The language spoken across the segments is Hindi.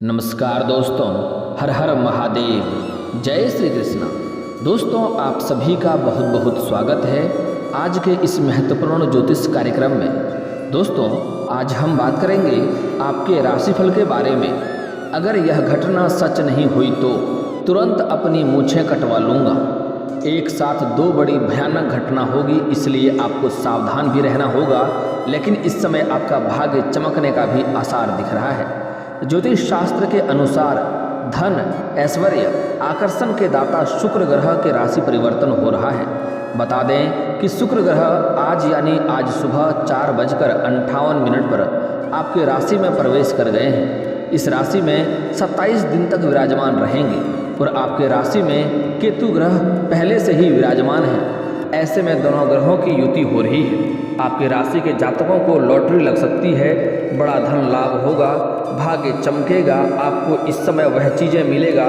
नमस्कार दोस्तों, हर हर महादेव, जय श्री कृष्ण। दोस्तों, आप सभी का बहुत बहुत स्वागत है आज के इस महत्वपूर्ण ज्योतिष कार्यक्रम में। दोस्तों, आज हम बात करेंगे आपके राशिफल के बारे में। अगर यह घटना सच नहीं हुई तो तुरंत अपनी मूछें कटवा लूँगा। एक साथ दो बड़ी भयानक घटना होगी, इसलिए आपको सावधान भी रहना होगा। लेकिन इस समय आपका भाग्य चमकने का भी आसार दिख रहा है। ज्योतिष शास्त्र के अनुसार धन, ऐश्वर्य, आकर्षण के दाता शुक्र ग्रह के राशि परिवर्तन हो रहा है। बता दें कि शुक्र ग्रह आज यानी आज सुबह 4:58 पर आपके राशि में प्रवेश कर गए हैं। इस राशि में 27 दिन तक विराजमान रहेंगे और आपके राशि में केतु ग्रह पहले से ही विराजमान है। ऐसे में दोनों ग्रहों की युति हो रही है। आपकी राशि के जातकों को लॉटरी लग सकती है, बड़ा धन लाभ होगा, भाग्य चमकेगा। आपको इस समय वह चीज़ें मिलेगा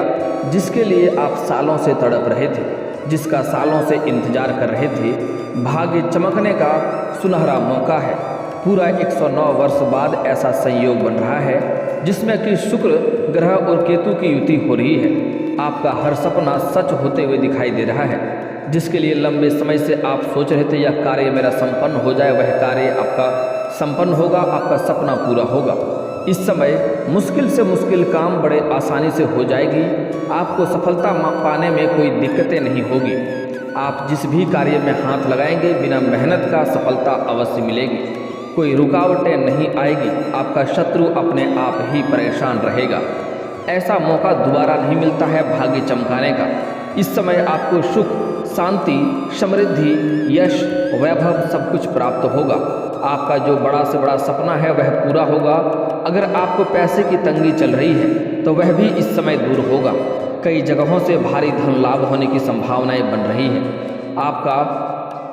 जिसके लिए आप सालों से तड़प रहे थे, जिसका सालों से इंतजार कर रहे थे। भाग्य चमकने का सुनहरा मौका है। पूरा 109 वर्ष बाद ऐसा संयोग बन रहा है जिसमें कि शुक्र ग्रह और केतु की युति हो रही है। आपका हर सपना सच होते हुए दिखाई दे रहा है। जिसके लिए लंबे समय से आप सोच रहे थे यह कार्य मेरा संपन्न हो जाए, वह कार्य आपका संपन्न होगा, आपका सपना पूरा होगा। इस समय मुश्किल से मुश्किल काम बड़े आसानी से हो जाएगी। आपको सफलता पाने में कोई दिक्कतें नहीं होगी। आप जिस भी कार्य में हाथ लगाएंगे बिना मेहनत का सफलता अवश्य मिलेगी। कोई रुकावटें नहीं आएगी। आपका शत्रु अपने आप ही परेशान रहेगा। ऐसा मौका दोबारा नहीं मिलता है भाग्य चमकाने का। इस समय आपको सुख, शांति, समृद्धि, यश, वैभव सब कुछ प्राप्त होगा। आपका जो बड़ा से बड़ा सपना है वह पूरा होगा। अगर आपको पैसे की तंगी चल रही है तो वह भी इस समय दूर होगा। कई जगहों से भारी धन लाभ होने की संभावनाएं बन रही हैं।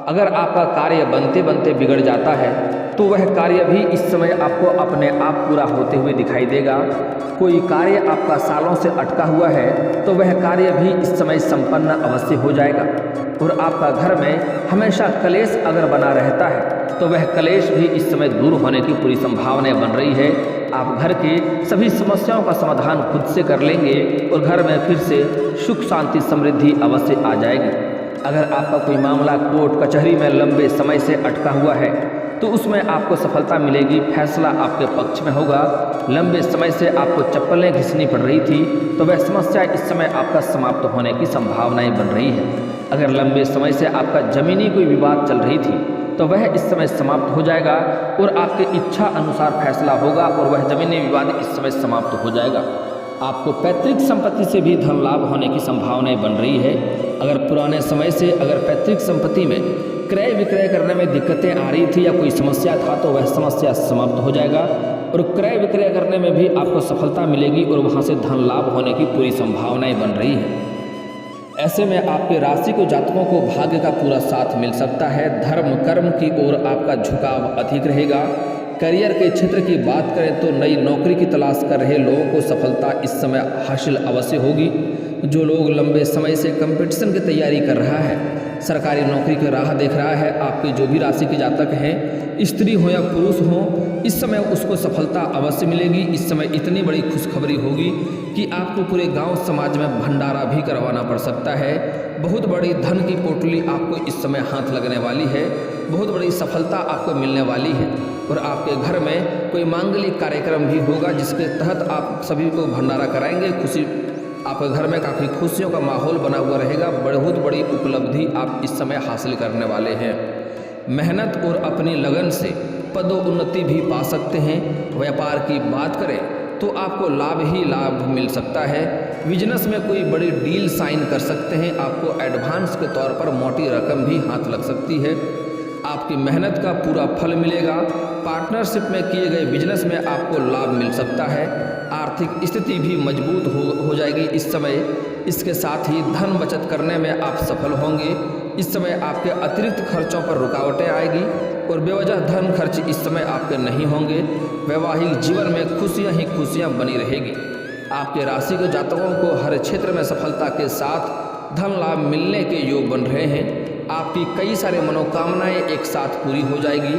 अगर आपका कार्य बनते बनते बिगड़ जाता है तो वह कार्य भी इस समय आपको अपने आप पूरा होते हुए दिखाई देगा। कोई कार्य आपका सालों से अटका हुआ है तो वह कार्य भी इस समय संपन्न अवश्य हो जाएगा। और आपका घर में हमेशा कलेश अगर बना रहता है तो वह कलेश भी इस समय दूर होने की पूरी संभावनाएं बन रही है। आप घर की सभी समस्याओं का समाधान खुद से कर लेंगे और घर में फिर से सुख, शांति, समृद्धि अवश्य आ जाएगी। अगर आपका कोई मामला कोर्ट कचहरी में लंबे समय से अटका हुआ है तो उसमें आपको सफलता मिलेगी। फैसला आपके पक्ष में होगा। लंबे समय से आपको चप्पलें घिसनी पड़ रही थी तो वह समस्या इस समय आपका समाप्त होने की संभावनाएं बन रही है। अगर लंबे समय से आपका जमीनी कोई विवाद चल रही थी तो वह इस समय समाप्त हो जाएगा और आपके इच्छा अनुसार फैसला होगा और वह जमीनी विवाद इस समय समाप्त हो जाएगा। आपको पैतृक संपत्ति से भी धन लाभ होने की संभावनाएं बन रही है। अगर पुराने समय से पैतृक संपत्ति में क्रय विक्रय करने में दिक्कतें आ रही थी या कोई समस्या था तो वह समस्या समाप्त हो जाएगा और क्रय विक्रय करने में भी आपको सफलता मिलेगी और वहां से धन लाभ होने की पूरी संभावनाएं बन रही है। ऐसे में आपके राशि को जातकों को भाग्य का पूरा साथ मिल सकता है। धर्म कर्म की ओर आपका झुकाव अधिक रहेगा। करियर के क्षेत्र की बात करें तो नई नौकरी की तलाश कर रहे लोगों को सफलता इस समय हासिल अवश्य होगी। जो लोग लंबे समय से कंपटीशन की तैयारी कर रहा है, सरकारी नौकरी की राह देख रहा है, आपकी जो भी राशि के जातक हैं, स्त्री हो या पुरुष हो, इस समय उसको सफलता अवश्य मिलेगी। इस समय इतनी बड़ी खुशखबरी होगी कि आपको पूरे गांव समाज में भंडारा भी करवाना पड़ सकता है। बहुत बड़ी धन की पोटली आपको इस समय हाथ लगने वाली है। बहुत बड़ी सफलता आपको मिलने वाली है और आपके घर में कोई मांगलिक कार्यक्रम भी होगा जिसके तहत आप सभी को भंडारा कराएंगे। आपके घर में काफ़ी खुशियों का माहौल बना हुआ रहेगा। बहुत बड़ी उपलब्धि आप इस समय हासिल करने वाले हैं। मेहनत और अपनी लगन से पदोन्नति भी पा सकते हैं। व्यापार की बात करें तो आपको लाभ ही लाभ मिल सकता है। बिजनेस में कोई बड़ी डील साइन कर सकते हैं। आपको एडवांस के तौर पर मोटी रकम भी हाथ लग सकती है। आपकी मेहनत का पूरा फल मिलेगा। पार्टनरशिप में किए गए बिजनेस में आपको लाभ मिल सकता है। आर्थिक स्थिति भी मजबूत हो जाएगी इस समय। इसके साथ ही धन बचत करने में आप सफल होंगे। इस समय आपके अतिरिक्त खर्चों पर रुकावटें आएगी और बेवजह धन खर्च इस समय आपके नहीं होंगे। वैवाहिक जीवन में खुशियां ही खुशियां बनी रहेगी। आपके राशि के जातकों को हर क्षेत्र में सफलता के साथ धन लाभ मिलने के योग बन रहे हैं। आपकी कई सारी मनोकामनाएं एक साथ पूरी हो जाएगी।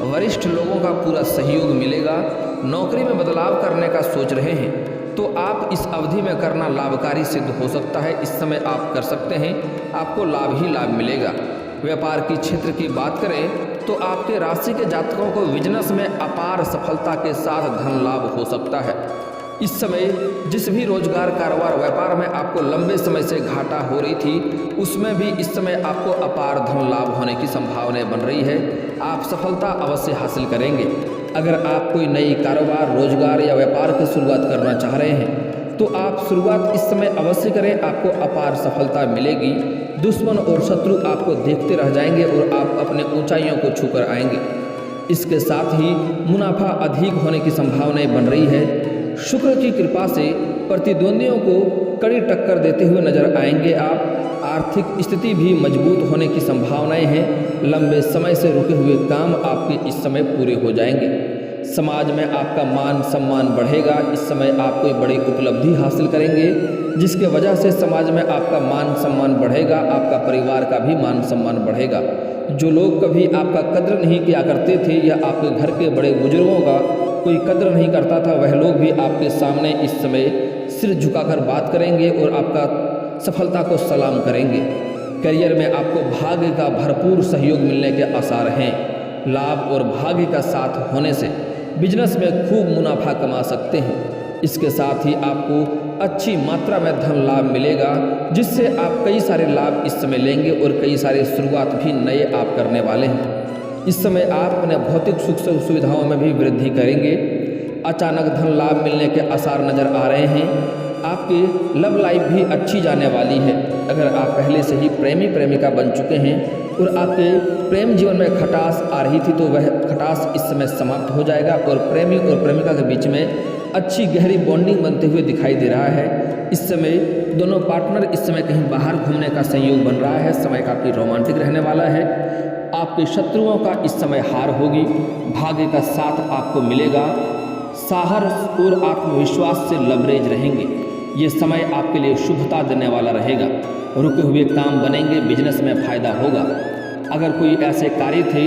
वरिष्ठ लोगों का पूरा सहयोग मिलेगा। नौकरी में बदलाव करने का सोच रहे हैं तो आप इस अवधि में करना लाभकारी सिद्ध हो सकता है। इस समय आप कर सकते हैं, आपको लाभ ही लाभ मिलेगा। व्यापार की क्षेत्र की बात करें तो आपके राशि के जातकों को बिजनेस में अपार सफलता के साथ धन लाभ हो सकता है। इस समय जिस भी रोजगार, कारोबार, व्यापार में आपको लंबे समय से घाटा हो रही थी, उसमें भी इस समय आपको अपार धन लाभ होने की संभावनाएं बन रही है। आप सफलता अवश्य हासिल करेंगे। अगर आप कोई नई कारोबार, रोजगार या व्यापार की शुरुआत करना चाह रहे हैं तो आप शुरुआत इस समय अवश्य करें, आपको अपार सफलता मिलेगी। दुश्मन और शत्रु आपको देखते रह जाएंगे और आप अपने ऊंचाइयों को छूकर आएंगे। इसके साथ ही मुनाफा अधिक होने की संभावनाएं बन रही है। शुक्र की कृपा से प्रतिद्वंदियों को कड़ी टक्कर देते हुए नजर आएंगे आप। आर्थिक स्थिति भी मजबूत होने की संभावनाएं हैं। लंबे समय से रुके हुए काम आपके इस समय पूरे हो जाएंगे। समाज में आपका मान सम्मान बढ़ेगा। इस समय आप कोई बड़ी उपलब्धि हासिल करेंगे, जिसके वजह से समाज में आपका मान सम्मान बढ़ेगा, आपका परिवार का भी मान सम्मान बढ़ेगा। जो लोग कभी आपका कद्र नहीं किया करते थे या आपके घर के बड़े बुजुर्गों का कोई कद्र नहीं करता था, वह लोग भी आपके सामने इस समय सिर झुकाकर बात करेंगे और आपका सफलता को सलाम करेंगे। करियर में आपको भाग्य का भरपूर सहयोग मिलने के आसार हैं। लाभ और भाग्य का साथ होने से बिजनेस में खूब मुनाफा कमा सकते हैं। इसके साथ ही आपको अच्छी मात्रा में धन लाभ मिलेगा, जिससे आप कई सारे लाभ इस समय लेंगे और कई सारे शुरुआत भी नए आप करने वाले हैं। इस समय आप अपने भौतिक सुख सुविधाओं में भी वृद्धि करेंगे। अचानक धन लाभ मिलने के आसार नजर आ रहे हैं। आपकी लव लाइफ भी अच्छी जाने वाली है। अगर आप पहले से ही प्रेमी प्रेमिका बन चुके हैं और आपके प्रेम जीवन में खटास आ रही थी, तो वह खटास इस समय समाप्त हो जाएगा और प्रेमी और प्रेमिका के बीच में अच्छी गहरी बॉन्डिंग बनते हुए दिखाई दे रहा है। इस समय दोनों पार्टनर इस समय कहीं बाहर घूमने का संयोग बन रहा है। समय काफ़ी रोमांटिक रहने वाला है। आपके शत्रुओं का इस समय हार होगी। भाग्य का साथ आपको मिलेगा। साहस और आत्मविश्वास से लबरेज रहेंगे। ये समय आपके लिए शुभता देने वाला रहेगा। रुके हुए काम बनेंगे, बिजनेस में फायदा होगा। अगर कोई ऐसे कार्य थे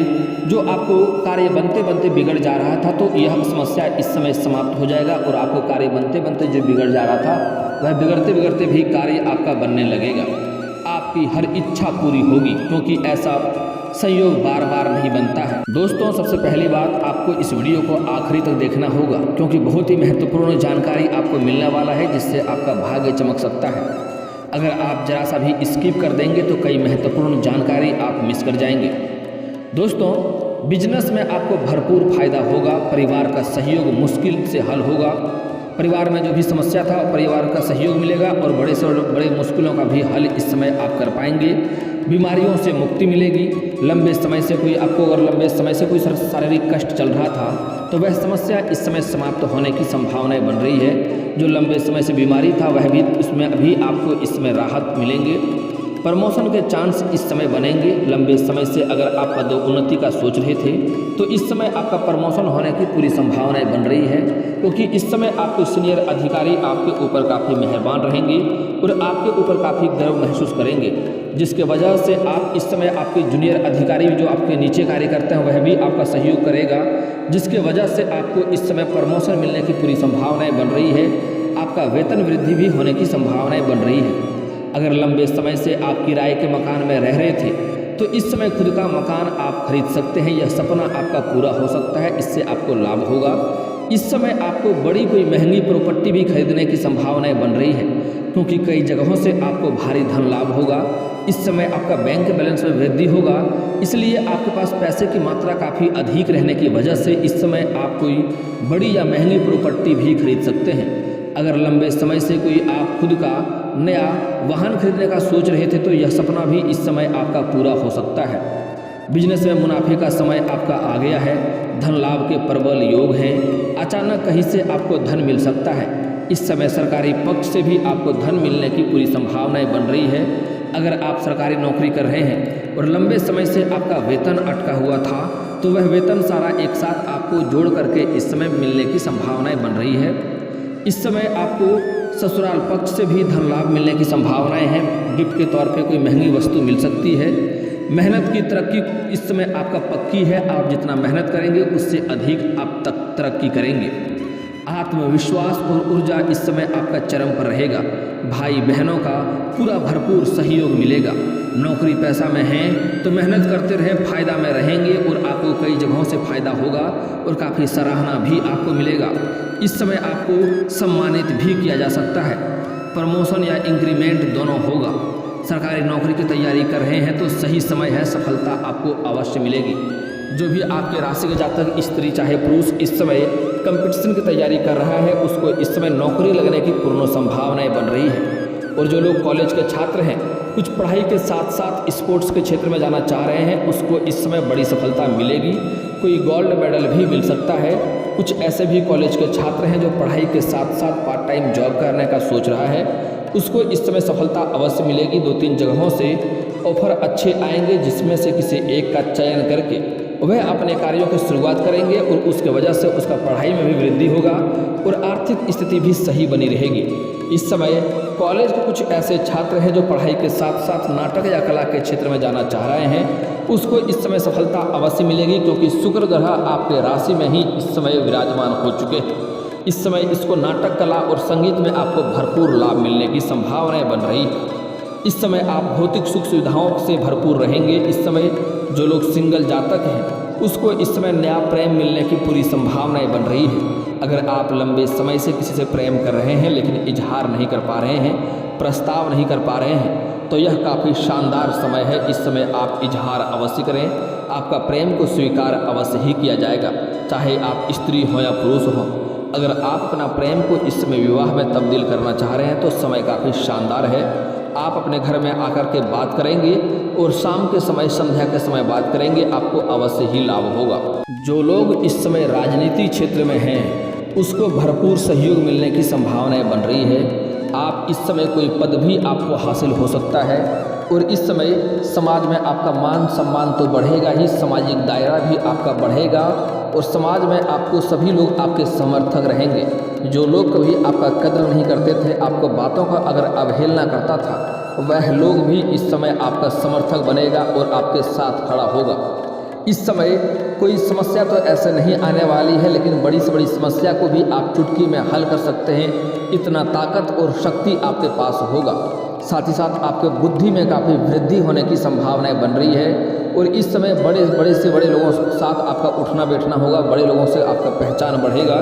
जो आपको कार्य बनते बनते बिगड़ जा रहा था, तो यह समस्या इस समय समाप्त हो जाएगा और आपको कार्य बनते बनते जो बिगड़ जा रहा था, वह बिगड़ते बिगड़ते भी कार्य आपका बनने लगेगा। आपकी हर इच्छा पूरी होगी, क्योंकि ऐसा संयोग बार बार नहीं बनता है। दोस्तों, सबसे पहली बात, आपको इस वीडियो को आखिरी तक देखना होगा, क्योंकि बहुत ही महत्वपूर्ण जानकारी आपको मिलने वाला है, जिससे आपका भाग्य चमक सकता है। अगर आप जरा सा भी स्किप कर देंगे तो कई महत्वपूर्ण जानकारी आप मिस कर जाएंगे। दोस्तों, बिजनेस में आपको भरपूर फायदा होगा। परिवार का सहयोग मुश्किल से हल होगा। परिवार में जो भी समस्या था, परिवार का सहयोग मिलेगा और बड़े से बड़े मुश्किलों का भी हल इस समय आप कर पाएंगे। बीमारियों से मुक्ति मिलेगी। लंबे समय से कोई आपको अगर लंबे समय से कोई शारीरिक कष्ट चल रहा था, तो वह समस्या इस समय समाप्त होने की संभावनाएं बन रही है। जो लंबे समय से बीमारी था, वह भी उसमें अभी आपको इसमें राहत मिलेंगे। प्रमोशन के चांस इस समय बनेंगे। लंबे समय से अगर आप पदोन्नति का सोच रहे थे, तो इस समय आपका प्रमोशन होने की पूरी संभावनाएं बन रही है, क्योंकि इस समय आपके सीनियर अधिकारी आपके ऊपर काफ़ी मेहरबान रहेंगे और आपके ऊपर काफ़ी गर्व महसूस करेंगे, जिसके वजह से आप इस समय आपके जूनियर अधिकारी जो आपके नीचे कार्य करते हैं, वह भी आपका सहयोग करेगा, जिसके वजह से आपको इस समय प्रमोशन मिलने की पूरी संभावनाएं बन रही है। आपका वेतन वृद्धि भी होने की संभावनाएं बन रही है। अगर लंबे समय से आप किराए के मकान में रह रहे थे, तो इस समय खुद का मकान आप खरीद सकते हैं। यह सपना आपका पूरा हो सकता है। इससे आपको लाभ होगा। इस समय आपको बड़ी कोई महंगी प्रॉपर्टी भी खरीदने की संभावनाएं बन रही है, क्योंकि कई जगहों से आपको भारी धन लाभ होगा। इस समय आपका बैंक बैलेंस में वृद्धि होगा, इसलिए आपके पास पैसे की मात्रा काफ़ी अधिक रहने की वजह से इस समय आप कोई बड़ी या महंगी प्रॉपर्टी भी खरीद सकते हैं। अगर लंबे समय से कोई आप खुद का नया वाहन खरीदने का सोच रहे थे, तो यह सपना भी इस समय आपका पूरा हो सकता है। बिजनेस में मुनाफे का समय आपका आ गया है। धन लाभ के प्रबल योग हैं। अचानक कहीं से आपको धन मिल सकता है। इस समय सरकारी पक्ष से भी आपको धन मिलने की पूरी संभावनाएं बन रही है। अगर आप सरकारी नौकरी कर रहे हैं और लंबे समय से आपका वेतन अटका हुआ था, तो वह वेतन सारा एक साथ आपको जोड़ करके इस समय मिलने की संभावनाएं बन रही है। इस समय आपको ससुराल पक्ष से भी धन लाभ मिलने की संभावनाएं हैं। गिफ्ट के तौर पे कोई महंगी वस्तु मिल सकती है। मेहनत की तरक्की इस समय आपका पक्की है। आप जितना मेहनत करेंगे, उससे अधिक आप तक तरक्की करेंगे। आत्मविश्वास और ऊर्जा इस समय आपका चरम पर रहेगा। भाई बहनों का पूरा भरपूर सहयोग मिलेगा। नौकरी पैसा में हैं तो मेहनत करते रहें, फ़ायदा में रहेंगे और आपको कई जगहों से फ़ायदा होगा और काफ़ी सराहना भी आपको मिलेगा। इस समय आपको सम्मानित भी किया जा सकता है। प्रमोशन या इंक्रीमेंट दोनों होगा। सरकारी नौकरी की तैयारी कर रहे हैं तो सही समय है, सफलता आपको अवश्य मिलेगी। जो भी आपके राशि के जातक स्त्री चाहे पुरुष इस समय कंपटीशन की तैयारी कर रहा है, उसको इस समय नौकरी लगने की पूर्ण संभावनाएं बन रही है। और जो लोग कॉलेज के छात्र हैं, कुछ पढ़ाई के साथ साथ स्पोर्ट्स के क्षेत्र में जाना चाह रहे हैं, उसको इस समय बड़ी सफलता मिलेगी। कोई गोल्ड मेडल भी मिल सकता है। कुछ ऐसे भी कॉलेज के छात्र हैं जो पढ़ाई के साथ साथ पार्ट टाइम जॉब करने का सोच रहा है, उसको इस समय सफलता अवश्य मिलेगी। 2-3 जगहों से ऑफर अच्छे आएंगे, जिसमें से किसी एक का चयन करके वह अपने कार्यों की शुरुआत करेंगे और उसके वजह से उसका पढ़ाई में भी वृद्धि होगा और आर्थिक स्थिति भी सही बनी रहेगी। इस समय कॉलेज के कुछ ऐसे छात्र हैं जो पढ़ाई के साथ साथ नाटक या कला के क्षेत्र में जाना चाह रहे हैं, उसको इस समय सफलता अवश्य मिलेगी, क्योंकि शुक्र ग्रह आपके राशि में ही इस समय विराजमान हो चुके हैं। इस समय इसको नाटक कला और संगीत में आपको भरपूर लाभ मिलने की संभावनाएं बन रही है। इस समय आप भौतिक सुख सुविधाओं से भरपूर रहेंगे। इस समय जो लोग सिंगल जातक हैं, उसको इस समय नया प्रेम मिलने की पूरी संभावनाएं बन रही है। अगर आप लंबे समय से किसी से प्रेम कर रहे हैं लेकिन इजहार नहीं कर पा रहे हैं, प्रस्ताव नहीं कर पा रहे हैं, तो यह काफ़ी शानदार समय है। इस समय आप इजहार अवश्य करें, आपका प्रेम को स्वीकार अवश्य ही किया जाएगा, चाहे आप स्त्री हो या पुरुष हो। अगर आप अपना प्रेम को इस समय विवाह में तब्दील करना चाह रहे हैं तो समय काफ़ी शानदार है। आप अपने घर में आकर के बात करेंगे और शाम के समय, संध्या के समय बात करेंगे, आपको अवश्य ही लाभ होगा। जो लोग इस समय राजनीति क्षेत्र में हैं, उसको भरपूर सहयोग मिलने की संभावनाएं बन रही है। आप इस समय कोई पद भी आपको हासिल हो सकता है और इस समय समाज में आपका मान सम्मान तो बढ़ेगा ही, सामाजिक दायरा भी आपका बढ़ेगा और समाज में आपको सभी लोग आपके समर्थक रहेंगे। जो लोग कभी आपका कदर नहीं करते थे, आपको बातों का अगर अवहेलना करता था, वह लोग भी इस समय आपका समर्थक बनेगा और आपके साथ खड़ा होगा। इस समय कोई समस्या तो ऐसे नहीं आने वाली है, लेकिन बड़ी से बड़ी समस्या को भी आप चुटकी में हल कर सकते हैं। इतना ताकत और शक्ति आपके पास होगा। साथ ही साथ आपके बुद्धि में काफ़ी वृद्धि होने की संभावनाएं बन रही है और इस समय बड़े से बड़े लोगों के साथ आपका उठना बैठना होगा, बड़े लोगों से आपका पहचान बढ़ेगा,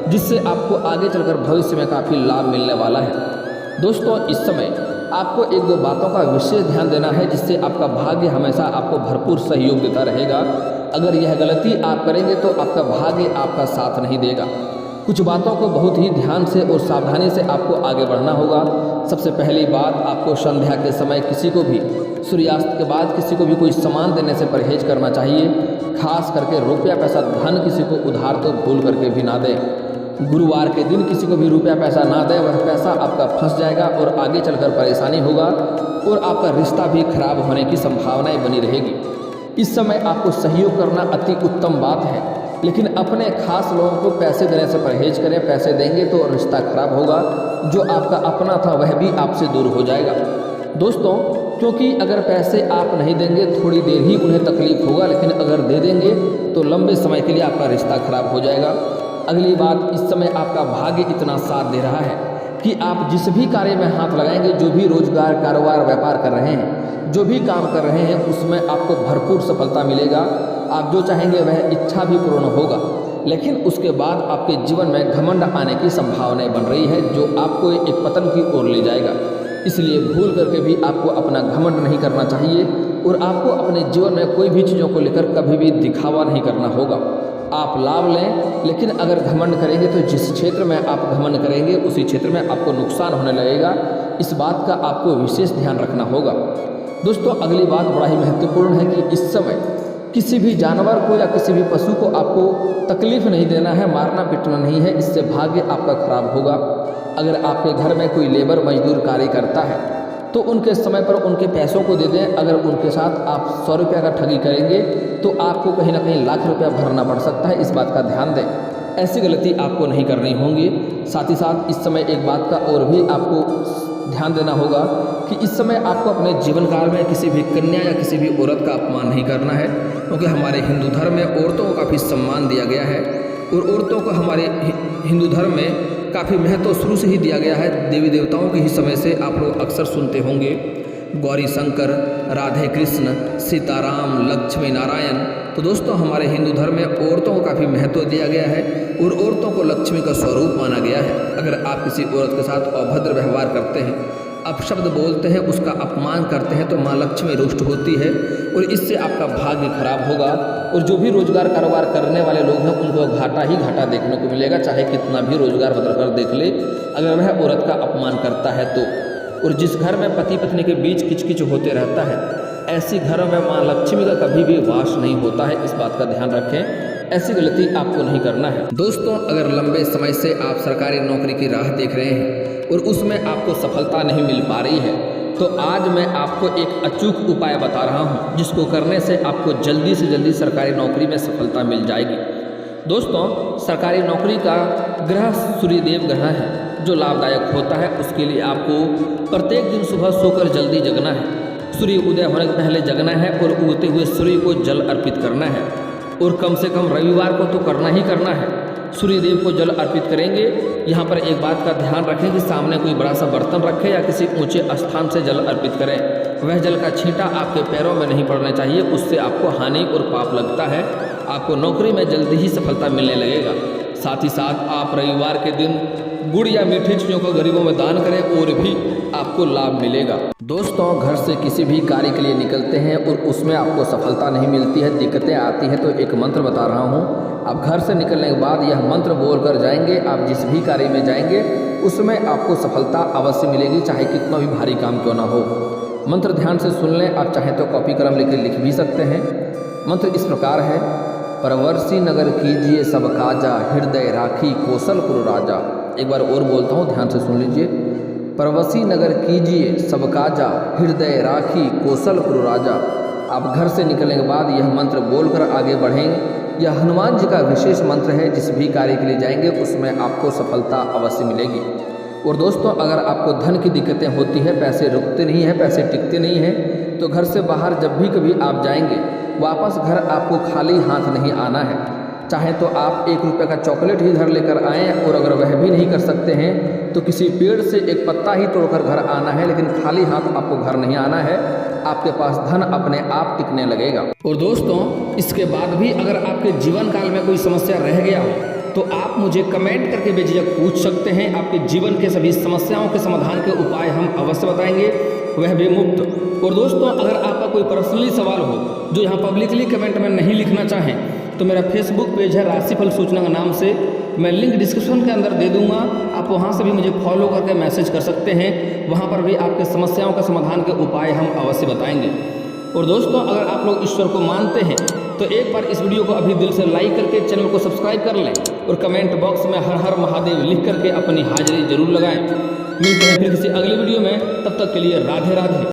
जिससे आपको आगे चलकर भविष्य में काफ़ी लाभ मिलने वाला है। दोस्तों, इस समय आपको 1-2 बातों का विशेष ध्यान देना है, जिससे आपका भाग्य हमेशा आपको भरपूर सहयोग देता रहेगा। अगर यह गलती आप करेंगे तो आपका भाग्य आपका साथ नहीं देगा। कुछ बातों को बहुत ही ध्यान से और सावधानी से आपको आगे बढ़ना होगा। सबसे पहली बात, आपको संध्या के समय किसी को भी, सूर्यास्त के बाद किसी को भी कोई सामान देने से परहेज करना चाहिए। खास करके रुपया पैसा धन किसी को उधार तो भूल करके भी ना दें। गुरुवार के दिन किसी को भी रुपया पैसा ना दें, वह पैसा आपका फंस जाएगा और आगे चलकर परेशानी होगा और आपका रिश्ता भी खराब होने की संभावनाएं बनी रहेगी। इस समय आपको सहयोग करना अति उत्तम बात है, लेकिन अपने खास लोगों को पैसे देने से परहेज करें। पैसे देंगे तो रिश्ता खराब होगा, जो आपका अपना था वह भी आपसे दूर हो जाएगा। दोस्तों, क्योंकि अगर पैसे आप नहीं देंगे, थोड़ी देर ही उन्हें तकलीफ होगा, लेकिन अगर दे देंगे तो लंबे समय के लिए आपका रिश्ता खराब हो जाएगा। अगली बात, इस समय आपका भाग्य इतना साथ दे रहा है कि आप जिस भी कार्य में हाथ लगाएंगे, जो भी रोजगार, कारोबार, व्यापार कर रहे हैं, जो भी काम कर रहे हैं, उसमें आपको भरपूर सफलता मिलेगा। आप जो चाहेंगे वह इच्छा भी पूर्ण होगा, लेकिन उसके बाद आपके जीवन में घमंड आने की संभावनाएं बन रही है, जो आपको एक पतन की ओर ले जाएगा। इसलिए भूल करके भी आपको अपना घमंड नहीं करना चाहिए और आपको अपने जीवन में कोई भी चीज़ों को लेकर कभी भी दिखावा नहीं करना होगा। आप लाभ लें, लेकिन अगर घमंड करेंगे तो जिस क्षेत्र में आप घमंड करेंगे उसी क्षेत्र में आपको नुकसान होने लगेगा। इस बात का आपको विशेष ध्यान रखना होगा। दोस्तों, अगली बात बड़ा ही महत्वपूर्ण है कि इस समय किसी भी जानवर को या किसी भी पशु को आपको तकलीफ नहीं देना है, मारना पीटना नहीं है, इससे भाग्य आपका खराब होगा। अगर आपके घर में कोई लेबर मजदूर कार्य करता है तो उनके समय पर उनके पैसों को दे दें। अगर उनके साथ आप 100 रुपये का ठगी करेंगे तो आपको कहीं ना कहीं लाख रुपया भरना पड़ सकता है, इस बात का ध्यान दें। ऐसी गलती आपको नहीं करनी होगी। साथ ही साथ इस समय एक बात का और भी आपको ध्यान देना होगा कि इस समय आपको अपने जीवन काल में किसी भी कन्या या किसी भी औरत का अपमान नहीं करना है, क्योंकि हमारे हिंदू धर्म में औरतों को काफ़ी सम्मान दिया गया है। और औरतों को हमारे हिंदू धर्म में काफ़ी महत्व शुरू से ही दिया गया है। देवी देवताओं के ही समय से आप लोग अक्सर सुनते होंगे गौरी शंकर, राधे कृष्ण, सीताराम, लक्ष्मी नारायण। तो दोस्तों हमारे हिंदू धर्म में औरतों को काफ़ी महत्व दिया गया है और औरतों को लक्ष्मी का स्वरूप माना गया है। अगर आप किसी औरत के साथ अभद्र व्यवहार करते हैं, अपशब्द बोलते हैं, उसका अपमान करते हैं, तो माँ लक्ष्मी रुष्ट होती है और इससे आपका भाग्य खराब होगा और जो भी रोजगार कारोबार करने वाले लोग हैं उनको घाटा ही घाटा देखने को मिलेगा, चाहे कितना भी रोजगार बदल कर देख ले, अगर वह औरत का अपमान करता है तो। और जिस घर में पति पत्नी के बीच किचकिच होते रहता है, ऐसी घरों में माँ लक्ष्मी का कभी भी वास नहीं होता है। इस बात का ध्यान रखें, ऐसी गलती आपको नहीं करना है। दोस्तों अगर लंबे समय से आप सरकारी नौकरी की राह देख रहे हैं और उसमें आपको सफलता नहीं मिल पा रही है, तो आज मैं आपको एक अचूक उपाय बता रहा हूं, जिसको करने से आपको जल्दी से जल्दी सरकारी नौकरी में सफलता मिल जाएगी। दोस्तों सरकारी नौकरी का ग्रह सूर्यदेव ग्रह है जो लाभदायक होता है। उसके लिए आपको प्रत्येक दिन सुबह सोकर जल्दी जगना है, सूर्य उदय होने के पहले जगना है और उगते हुए सूर्य को जल अर्पित करना है। और कम से कम रविवार को तो करना ही करना है, सूर्यदेव को जल अर्पित करेंगे। यहाँ पर एक बात का ध्यान रखें कि सामने कोई बड़ा सा बर्तन रखें या किसी ऊंचे स्थान से जल अर्पित करें। वह जल का छींटा आपके पैरों में नहीं पड़ना चाहिए, उससे आपको हानि और पाप लगता है। आपको नौकरी में जल्दी ही सफलता मिलने लगेगा। साथ ही साथ आप रविवार के दिन गुड़ या मीठी चीज़ों को गरीबों में दान करें और भी आपको लाभ मिलेगा। दोस्तों घर से किसी भी कार्य के लिए निकलते हैं और उसमें आपको सफलता नहीं मिलती है, दिक्कतें आती हैं, तो एक मंत्र बता रहा हूँ। आप घर से निकलने के बाद यह मंत्र बोल कर जाएंगे, आप जिस भी कार्य में जाएंगे उसमें आपको सफलता अवश्य मिलेगी, चाहे कितना भी भारी काम क्यों ना हो। मंत्र ध्यान से सुन लें, आप चाहें तो कॉपी कलम लेकर लिख भी सकते हैं। मंत्र इस प्रकार है, परवर्षी नगर कीजिए सब काजा, हृदय राखी कौशलपुर राजा। एक बार और बोलता हूँ, ध्यान से सुन लीजिए। परवसी नगर कीजिए सब काजा, हृदय राखी कौशलपुर राजा। आप घर से निकलने के बाद यह मंत्र बोलकर आगे बढ़ेंगे। यह हनुमान जी का विशेष मंत्र है, जिस भी कार्य के लिए जाएंगे उसमें आपको सफलता अवश्य मिलेगी। और दोस्तों अगर आपको धन की दिक्कतें होती है, पैसे रुकते नहीं हैं, पैसे टिकते नहीं हैं, तो घर से बाहर जब भी कभी आप जाएंगे, वापस घर आपको खाली हाथ नहीं आना है। चाहे तो आप 1 रुपये का चॉकलेट ही घर लेकर आएँ, और अगर वह भी नहीं कर सकते हैं तो किसी पेड़ से एक पत्ता ही तोड़कर घर आना है, लेकिन खाली हाथ आपको घर नहीं आना है। आपके पास धन अपने आप टिकने लगेगा। और दोस्तों इसके बाद भी अगर आपके जीवन काल में कोई समस्या रह गया हो तो आप मुझे कमेंट करके बेझिझक पूछ सकते हैं। आपके जीवन के सभी समस्याओं के समाधान के उपाय हम अवश्य बताएंगे, वह भी मुफ्त। और दोस्तों अगर आपका कोई पर्सनली सवाल हो जो यहाँ पब्लिकली कमेंट में नहीं लिखना चाहें, तो मेरा फेसबुक पेज है राशिफल सूचना के नाम से, मैं लिंक डिस्क्रिप्शन के अंदर दे दूंगा। आप वहां से भी मुझे फॉलो करके मैसेज कर सकते हैं, वहां पर भी आपके समस्याओं का समाधान के उपाय हम अवश्य बताएंगे। और दोस्तों अगर आप लोग ईश्वर को मानते हैं तो एक बार इस वीडियो को अभी दिल से लाइक करके चैनल को सब्सक्राइब कर लें और कमेंट बॉक्स में हर हर महादेव लिख करके अपनी हाजिरी जरूर लगाएं। मिलते हैं फिर किसी अगली वीडियो में, तब तक के लिए राधे राधे।